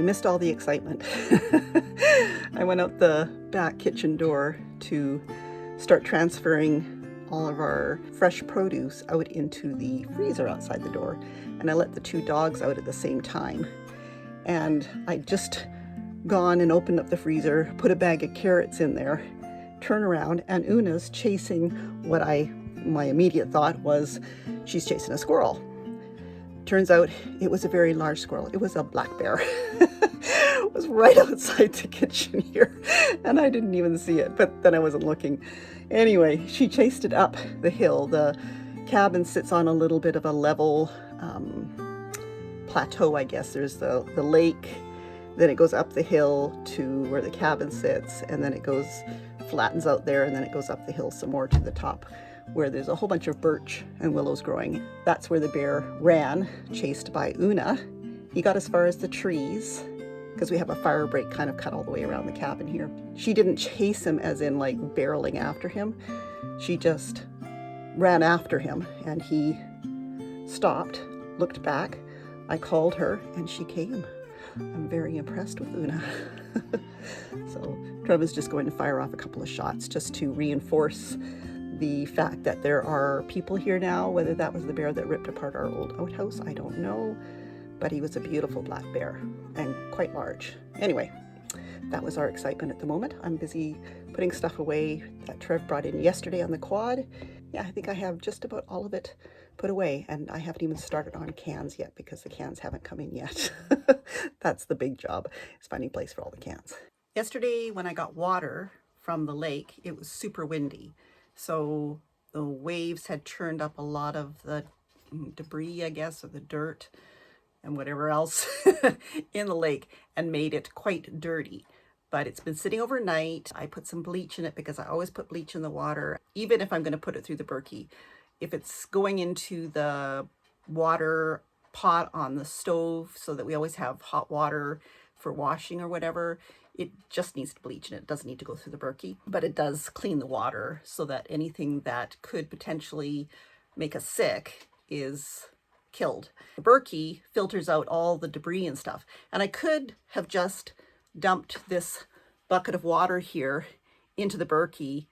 you missed all the excitement. I went out the back kitchen door to start transferring all of our fresh produce out into the freezer outside the door, and I let the two dogs out at the same time. And I just gone and opened up the freezer, put a bag of carrots in there, turn around, and Una's chasing what my immediate thought was she's chasing a squirrel. Turns out it was a very large squirrel. It was a black bear. It was right outside the kitchen here, and I didn't even see it, but then I wasn't looking. Anyway, she chased it up the hill. The cabin sits on a little bit of a level plateau, I guess. There's the lake, then it goes up the hill to where the cabin sits, and then it goes, flattens out there, and then it goes up the hill some more to the top, where there's a whole bunch of birch and willows growing. That's where the bear ran, chased by Una. He got as far as the trees, because we have a fire break kind of cut all the way around the cabin here. She didn't chase him as in like barreling after him. She just ran after him, and he stopped, looked back. I called her and she came. I'm very impressed with Una. So Trev is just going to fire off a couple of shots just to reinforce the fact that there are people here now. Whether that was the bear that ripped apart our old outhouse, I don't know. But he was a beautiful black bear and quite large. Anyway, that was our excitement at the moment. I'm busy putting stuff away that Trev brought in yesterday on the quad. Yeah, I think I have just about all of it put away, and I haven't even started on cans yet because the cans haven't come in yet. That's the big job, is finding a place for all the cans. Yesterday when I got water from the lake, it was super windy. So the waves had churned up a lot of the debris, I guess, or the dirt and whatever else in the lake, and made it quite dirty. But it's been sitting overnight. I put some bleach in it because I always put bleach in the water, even if I'm going to put it through the Berkey. If it's going into the water pot on the stove so that we always have hot water for washing or whatever, it just needs to bleach in it. It doesn't need to go through the Berkey, but it does clean the water so that anything that could potentially make us sick is killed. The Berkey filters out all the debris and stuff. And I could have just dumped this bucket of water here into the Berkey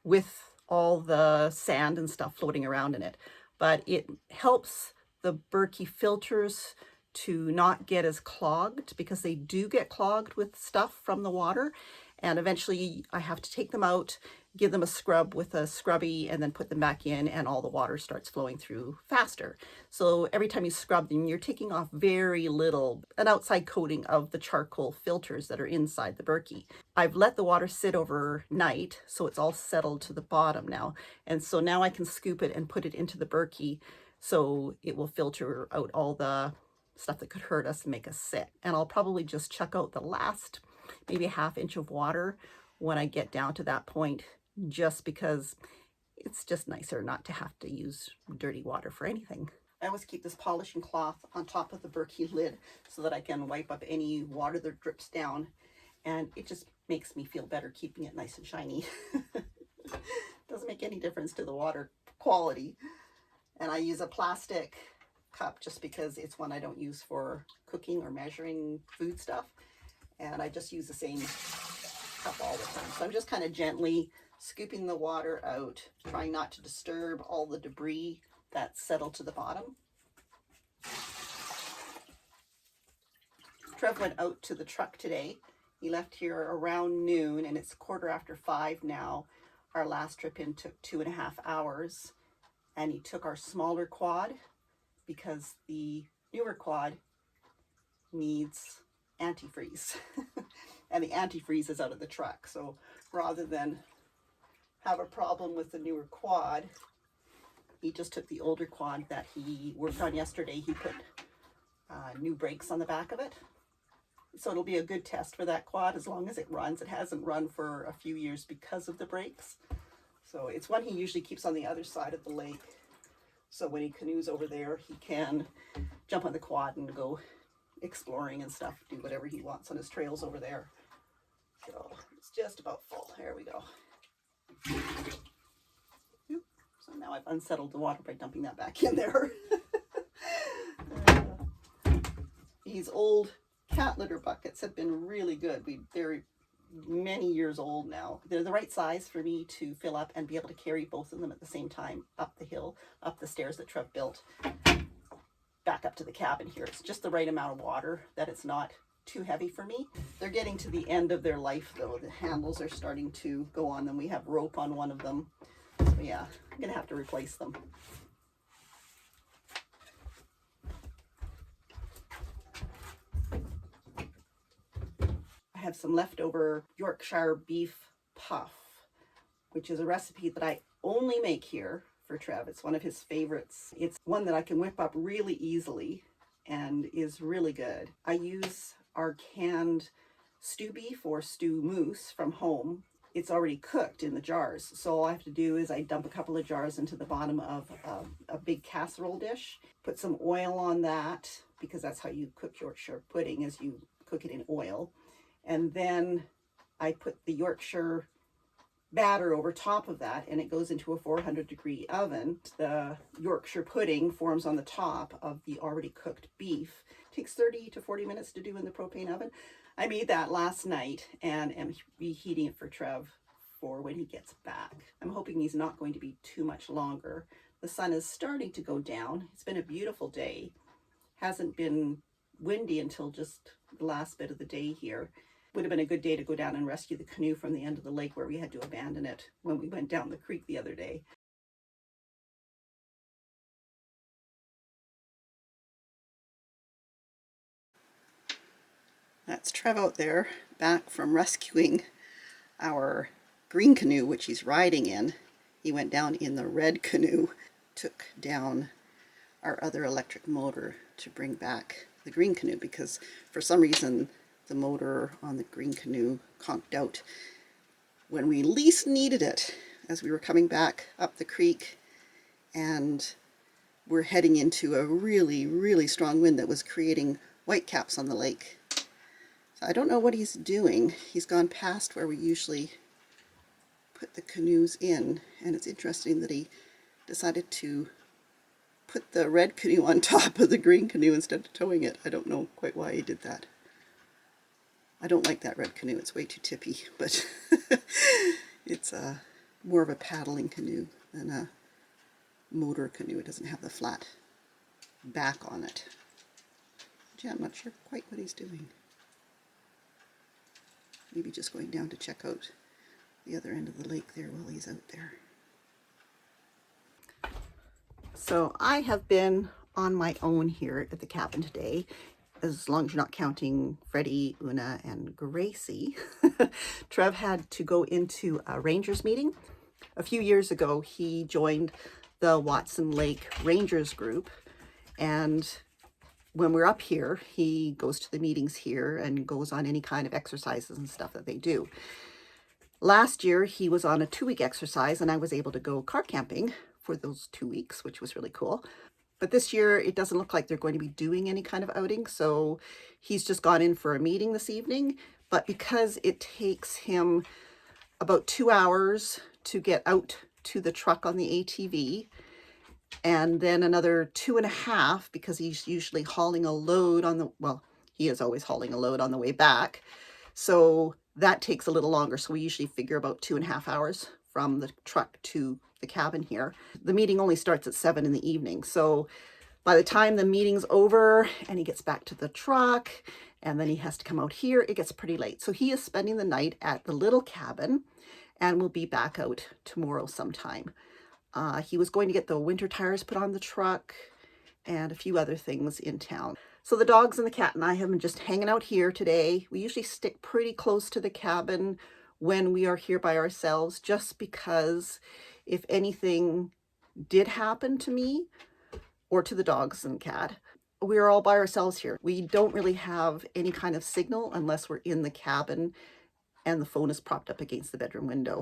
with all the sand and stuff floating around in it. But it helps the Berkey filters to not get as clogged, because they do get clogged with stuff from the water. And eventually I have to take them out, give them a scrub with a scrubby, and then put them back in, and all the water starts flowing through faster. So every time you scrub them, you're taking off very little, an outside coating of the charcoal filters that are inside the Berkey. I've let the water sit overnight, so it's all settled to the bottom now. And so now I can scoop it and put it into the Berkey, so it will filter out all the stuff that could hurt us and make us sick. And I'll probably just chuck out the last maybe a ½ inch of water when I get down to that point, just because it's just nicer not to have to use dirty water for anything. I always keep this polishing cloth on top of the Berkey lid so that I can wipe up any water that drips down, and it just makes me feel better keeping it nice and shiny. Doesn't make any difference to the water quality. And I use a plastic cup just because it's one I don't use for cooking or measuring food stuff. And I just use the same cup all the time. So I'm just kind of gently scooping the water out, trying not to disturb all the debris that's settled to the bottom. Trev went out to the truck today. He left here around noon, and it's 5:15 now. Our last trip in took 2.5 hours, and he took our smaller quad because the newer quad needs antifreeze. And the antifreeze is out of the truck. So rather than have a problem with the newer quad, he just took the older quad that he worked on yesterday. He put new brakes on the back of it. So it'll be a good test for that quad as long as it runs. It hasn't run for a few years because of the brakes. So it's one he usually keeps on the other side of the lake. So when he canoes over there, he can jump on the quad and go exploring and stuff, do whatever he wants on his trails over there. So it's just about full. There we go. So now I've unsettled the water by dumping that back in there. These old cat litter buckets have been really good. They're many years old now. They're the right size for me to fill up and be able to carry both of them at the same time up the hill, up the stairs that Trev built, back up to the cabin here. It's just the right amount of water that it's not too heavy for me. They're getting to the end of their life though. The handles are starting to go on them. We have rope on one of them. So yeah, I'm gonna have to replace them. I have some leftover Yorkshire beef puff, which is a recipe that I only make here for Trev. It's one of his favorites. It's one that I can whip up really easily and is really good. I use our canned stew beef or stew moose from home. It's already cooked in the jars. So all I have to do is I dump a couple of jars into the bottom of a big casserole dish, put some oil on that, because that's how you cook Yorkshire pudding, is you cook it in oil. And then I put the Yorkshire batter over top of that, and it goes into a 400-degree oven. The Yorkshire pudding forms on the top of the already cooked beef. It takes 30 to 40 minutes to do in the propane oven. I made that last night and am reheating it for Trev for when he gets back. I'm hoping he's not going to be too much longer. The sun is starting to go down. It's been a beautiful day. Hasn't been windy until just the last bit of the day here. Would have been a good day to go down and rescue the canoe from the end of the lake where we had to abandon it when we went down the creek the other day. That's Trev out there, back from rescuing our green canoe, which he's riding in. He went down in the red canoe, took down our other electric motor to bring back the green canoe, because for some reason the motor on the green canoe conked out when we least needed it, as we were coming back up the creek, and we're heading into a really, really strong wind that was creating whitecaps on the lake. So I don't know what he's doing. He's gone past where we usually put the canoes in, and it's interesting that he decided to put the red canoe on top of the green canoe instead of towing it. I don't know quite why he did that. I don't like that red canoe. It's way too tippy, but it's more of a paddling canoe than a motor canoe. It doesn't have the flat back on it. But yeah, I'm not sure quite what he's doing. Maybe just going down to check out the other end of the lake there while he's out there. So I have been on my own here at the cabin today, as long as you're not counting Freddie, Una, and Gracie. Trev had to go into a Rangers meeting. A few years ago, he joined the Watson Lake Rangers group, and when we're up here, he goes to the meetings here and goes on any kind of exercises and stuff that they do. Last year, he was on a 2-week exercise, and I was able to go car camping for those 2 weeks, which was really cool. But this year, it doesn't look like they're going to be doing any kind of outing, so he's just gone in for a meeting this evening. But because it takes him about 2 hours to get out to the truck on the ATV, and then another 2.5 because he's usually hauling a load on the, well, he is always hauling a load on the way back. So that takes a little longer. So we usually figure about 2.5 hours from the truck to the cabin here. The meeting only starts at 7 in the evening. So by the time the meeting's over and he gets back to the truck and then he has to come out here, it gets pretty late. So he is spending the night at the little cabin and will be back out tomorrow sometime. He was going to get the winter tires put on the truck and a few other things in town. So the dogs and the cat and I have been just hanging out here today. We usually stick pretty close to the cabin when we are here by ourselves, just because if anything did happen to me or to the dogs and cat, we're all by ourselves here. We don't really have any kind of signal unless we're in the cabin and the phone is propped up against the bedroom window.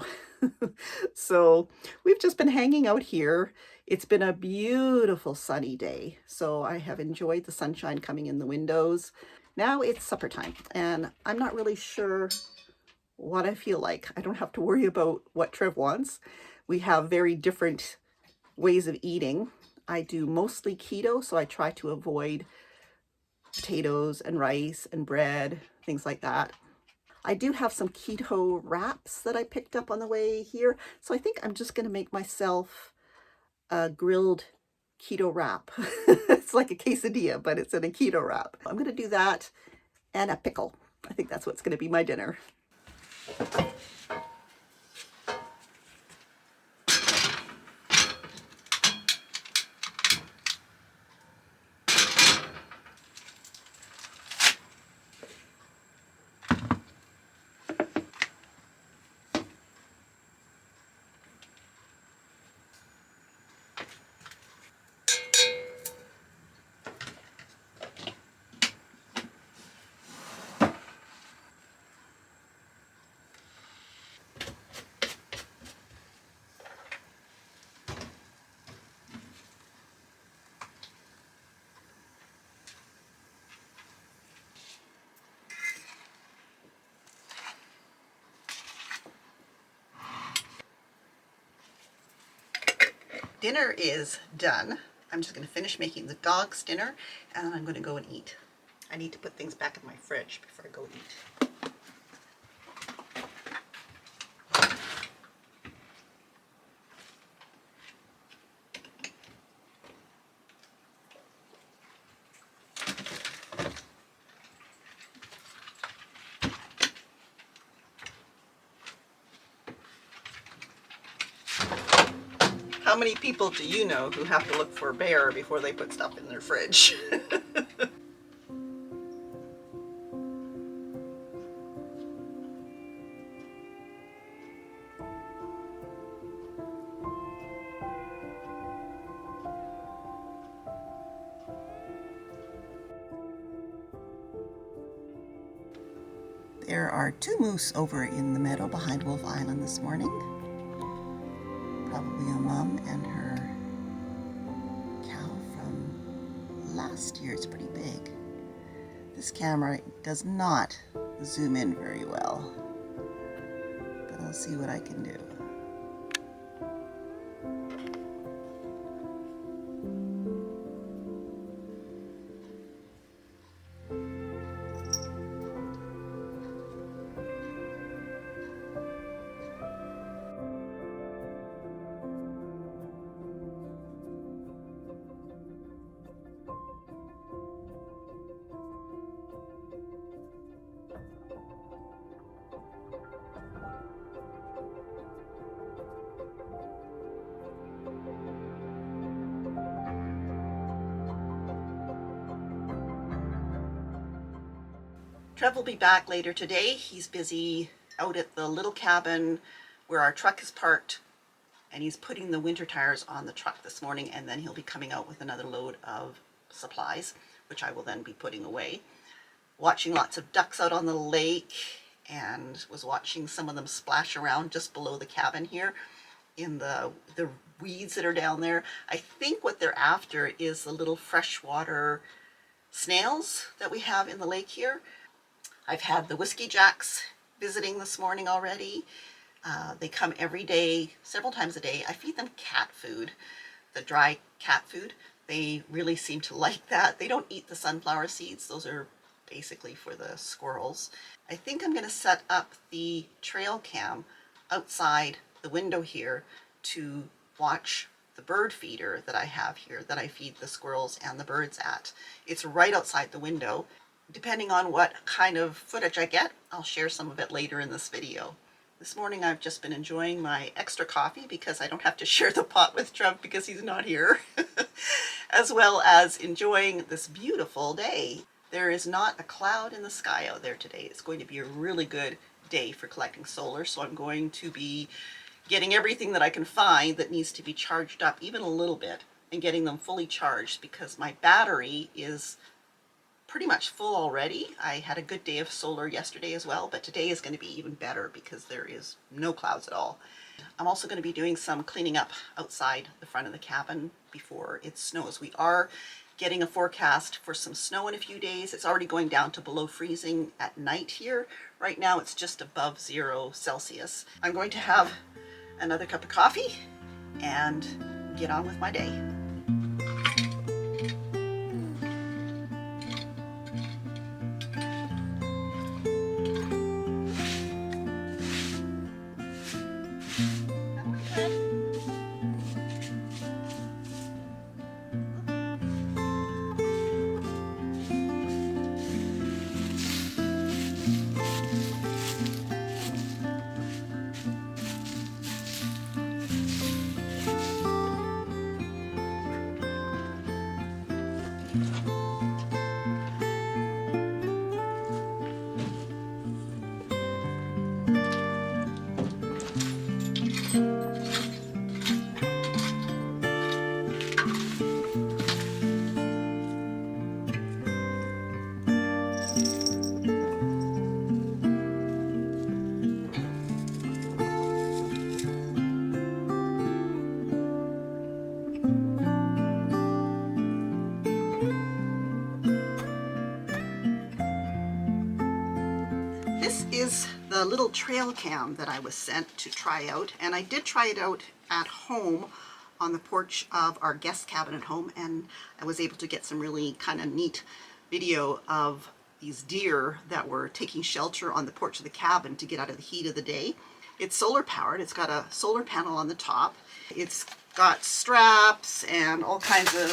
So we've just been hanging out here. It's been a beautiful sunny day, so I have enjoyed the sunshine coming in the windows. Now it's supper time, and I'm not really sure what I feel like. I don't have to worry about what Trev wants. We have very different ways of eating. I do mostly keto, so I try to avoid potatoes and rice and bread, things like that. I do have some keto wraps that I picked up on the way here, so I think I'm just going to make myself a grilled keto wrap. It's like a quesadilla, but it's in a keto wrap. I'm going to do that and a pickle. I think that's what's going to be my dinner. Dinner is done. I'm just going to finish making the dog's dinner and then I'm going to go and eat. I need to put things back in my fridge before I go eat. How many people do you know who have to look for a bear before they put stuff in their fridge? There are 2 moose over in the meadow behind Wolf Island this morning. Probably a mom and her cow from last year. It's pretty big. This camera does not zoom in very well, but I'll see what I can do. Trev will be back later today. He's busy out at the little cabin where our truck is parked, and he's putting the winter tires on the truck this morning, and then he'll be coming out with another load of supplies, which I will then be putting away. Watching lots of ducks out on the lake, and was watching some of them splash around just below the cabin here in the weeds that are down there. I think what they're after is the little freshwater snails that we have in the lake here. I've had the whiskey jacks visiting this morning already. They come every day, several times a day. I feed them cat food, the dry cat food. They really seem to like that. They don't eat the sunflower seeds. Those are basically for the squirrels. I think I'm going to set up the trail cam outside the window here to watch the bird feeder that I have here that I feed the squirrels and the birds at. It's right outside the window. Depending on what kind of footage I get, I'll share some of it later in this video. This morning I've just been enjoying my extra coffee because I don't have to share the pot with Trev because he's not here, as well as enjoying this beautiful day. There is not a cloud in the sky out there today. It's going to be a really good day for collecting solar, so I'm going to be getting everything that I can find that needs to be charged up even a little bit and getting them fully charged because my battery is pretty much full already. I had a good day of solar yesterday as well, but today is going to be even better because there is no clouds at all. I'm also going to be doing some cleaning up outside the front of the cabin before it snows. We are getting a forecast for some snow in a few days. It's already going down to below freezing at night here. Right now it's just above 0 Celsius. I'm going to have another cup of coffee and get on with my day. This is the little trail cam that I was sent to try out, and I did try it out at home on the porch of our guest cabin at home, and I was able to get some really kind of neat video of these deer that were taking shelter on the porch of the cabin to get out of the heat of the day. It's solar powered. It's got a solar panel on the top. It's got straps and all kinds of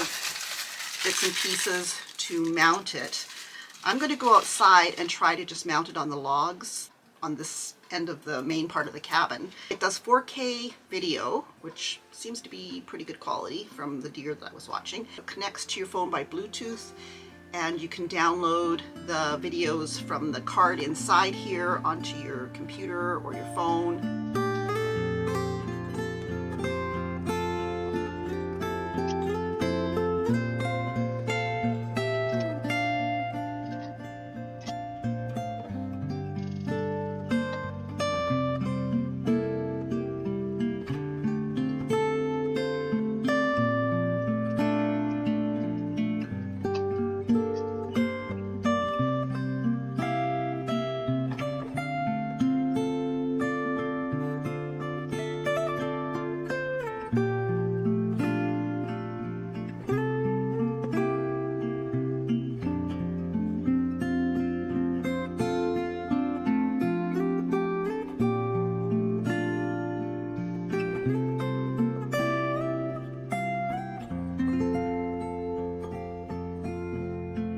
bits and pieces to mount it. I'm going to go outside and try to just mount it on the logs on this end of the main part of the cabin. It does 4K video, which seems to be pretty good quality from the deer that I was watching. It connects to your phone by Bluetooth, and you can download the videos from the card inside here onto your computer or your phone.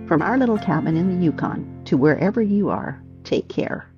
From our little cabin in the Yukon to wherever you are, take care.